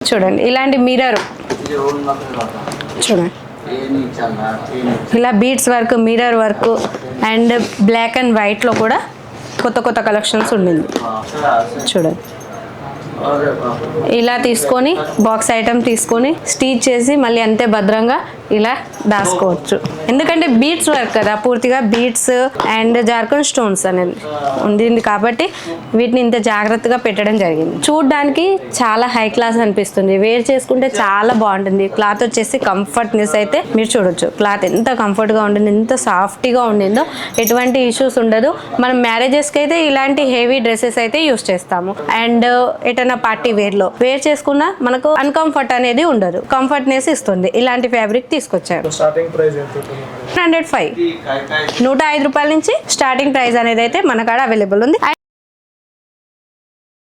చూడండి ఇలాంటి మిర్రర్ చూడండి ఇలా beads work mirror work and black and వైట్లో కూడా కొత్త కొత్త కలెక్షన్స్ ఉండింది చూడండి ఇలా తీసుకొని బాక్స్ ఐటమ్ తీసుకొని స్టిచ్ చేసి మళ్ళీ అంతే భద్రంగా ఇలా దాచుకోవచ్చు ఎందుకంటే బీడ్స్ వర్క్ కదా పూర్తిగా బీడ్స్ అండ్ జార్ఖండ్ స్టోన్స్ అనేది ఉండింది కాబట్టి వీటిని ఇంత జాగ్రత్తగా పెట్టడం జరిగింది చూడడానికి చాలా హై క్లాస్ అనిపిస్తుంది వేర్ చేసుకుంటే చాలా బాగుంటుంది క్లాత్ వచ్చేసి కంఫర్ట్నెస్ అయితే మీరు చూడొచ్చు క్లాత్ ఎంత కంఫర్ట్గా ఉండింది ఎంత సాఫ్ట్గా ఉండిందో ఎటువంటి ఇష్యూస్ ఉండదు మనం మ్యారేజెస్కి అయితే ఇలాంటి హెవీ డ్రెస్సెస్ అయితే యూస్ చేస్తాము అండ్ ఎటైనా పార్టీ వేర్లో వేర్ చేసుకున్నా మనకు అన్కంఫర్ట్ అనేది ఉండదు కంఫర్ట్నెస్ ఇస్తుంది ఇలాంటి ఫ్యాబ్రిక్ తీసుకొచ్చారు స్టార్టింగ్ ప్రైస్ ఎంత 105 105 రూపాయల నుంచి స్టార్టింగ్ ప్రైస్ అనేది అయితే మన కాడ అవైలబుల్ ఉంది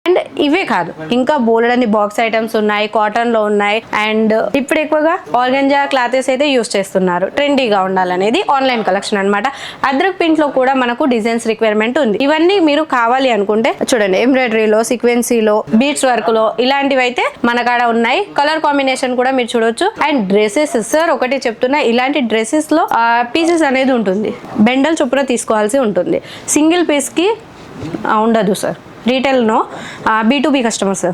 అండ్ ఇవే కాదు ఇంకా బోలెడన్ని బాక్స్ ఐటమ్స్ ఉన్నాయి కాటన్ లో ఉన్నాయి అండ్ ఇప్పుడు ఎక్కువగా ఆర్గంజా క్లాతెస్ అయితే యూస్ చేస్తున్నారు ట్రెండీగా ఉండాలనేది ఆన్లైన్ కలెక్షన్ అన్నమాట అద్రక్ ప్రింట్ లో కూడా మనకు డిజైన్స్ రిక్వైర్మెంట్ ఉంది ఇవన్నీ మీరు కావాలి అనుకుంటే చూడండి ఎంబ్రాయిడరీలో సీక్వెన్సీలో బీడ్స్ వర్క్ లో ఇలాంటివి అయితే మన కాడ ఉన్నాయి కలర్ కాంబినేషన్ కూడా మీరు చూడొచ్చు అండ్ డ్రెస్సెస్ సార్ ఒకటి చెప్తున్నా ఇలాంటి డ్రెస్సెస్ లో పీసెస్ అనేది ఉంటుంది బెండల్ చొప్పున తీసుకోవాల్సి ఉంటుంది సింగిల్ పీస్ కి ఉండదు సార్ రీటైల్నో B2B customers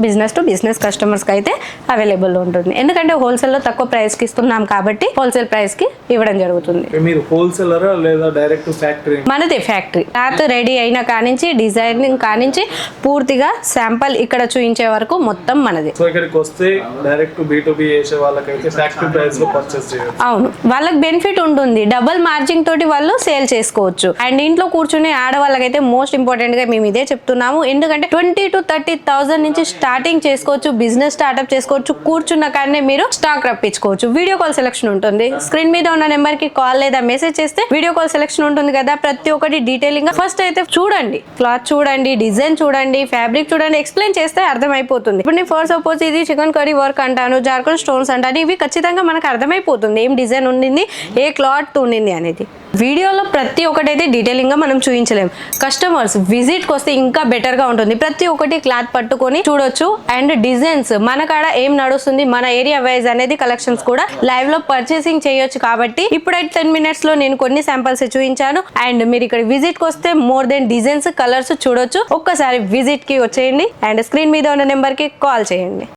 business to business కస్టమర్స్కి అయితే అవైలబుల్ ఉంటుంది ఎందుకంటే హోల్సేల్లో తక్కువ ప్రైస్కి ఇస్తున్నాం కాబట్టి హోల్సేల్ ప్రైస్కి ఇవ్వడం జరుగుతుంది మీరు హోల్సేలరా లేదా డైరెక్ట్ ఫ్యాక్టరీ మనది ఫ్యాక్టరీ క్లాత్ రెడీ అయిన కానించి డిజైనింగ్ కానించి పూర్తిగా శాంపుల్ ఇక్కడ చూపించే వరకు మొత్తం మనది సో ఇక్కడికి వస్తే డైరెక్ట్ B2B చేసే వాళ్ళకైతే ఫ్యాక్టరీ ప్రైస్ లో పర్చేస్ చేయొచ్చు అవును వాళ్ళకి బెనిఫిట్ ఉంటుంది డబుల్ మార్జిన్ తోటి వాళ్ళు సేల్ చేసుకోవచ్చు అండ్ ఇంట్లో కూర్చునే ఆడవాళ్ళకైతే మోస్ట్ ఇంపార్టెంట్ గా మేము ఇదే చెప్తున్నాము ఎందుకంటే 20,000 to 30,000 నుంచి స్టార్టింగ్ చేసుకోవచ్చు బిజినెస్ స్టార్ట్అప్ చేసుకోవచ్చు కూర్చున్న కానీ మీరు స్టాక్ రప్పించుకోవచ్చు వీడియో కాల్ సెలెక్షన్ ఉంటుంది స్క్రీన్ మీద ఉన్న నెంబర్ కి కాల్ లేదా మెసేజ్ చేస్తే వీడియో కాల్ సెలెక్షన్ ఉంటుంది కదా ప్రతి ఒక్కటి డీటెయిలింగ్ గా ఫస్ట్ అయితే చూడండి క్లాత్ చూడండి డిజైన్ చూడండి ఫ్యాబ్రిక్ చూడండి ఎక్స్ప్లెయిన్ చేస్తే అర్థమైపోతుంది ఇప్పుడు నేను ఫర్ సపోజ్ ఇది చికెన్ కర్రీ వర్క్ అంటాను జార్ఖండ్ స్టోన్స్ అంటాను ఇవి ఖచ్చితంగా మనకు అర్థమైపోతుంది ఏం డిజైన్ ఉండింది ఏ క్లాత్ ఉండింది అనేది వీడియోలో ప్రతి ఒక్కటి అయితే డీటెయిలింగ్ గా మనం చూపించలేం కస్టమర్స్ విజిట్ కి వస్తే ఇంకా బెటర్ గా ఉంటుంది ప్రతి ఒక్కటి క్లాత్ పట్టుకొని చూడొచ్చు అండ్ డిజైన్స్ మన కాడ ఏం నడుస్తుంది మన ఏరియా వైజ్ అనేది కలెక్షన్స్ కూడా లైవ్ లో పర్చేసింగ్ చేయొచ్చు కాబట్టి ఇప్పుడైతే 10 minutes లో నేను కొన్ని శాంపిల్స్ చూపించాను అండ్ మీరు ఇక్కడ విజిట్ కి వస్తే మోర్ దెన్ డిజైన్స్ కలర్స్ చూడొచ్చు ఒక్కసారి విజిట్ కి వచ్చేయండి అండ్ స్క్రీన్ మీద ఉన్న నెంబర్ కి కాల్ చేయండి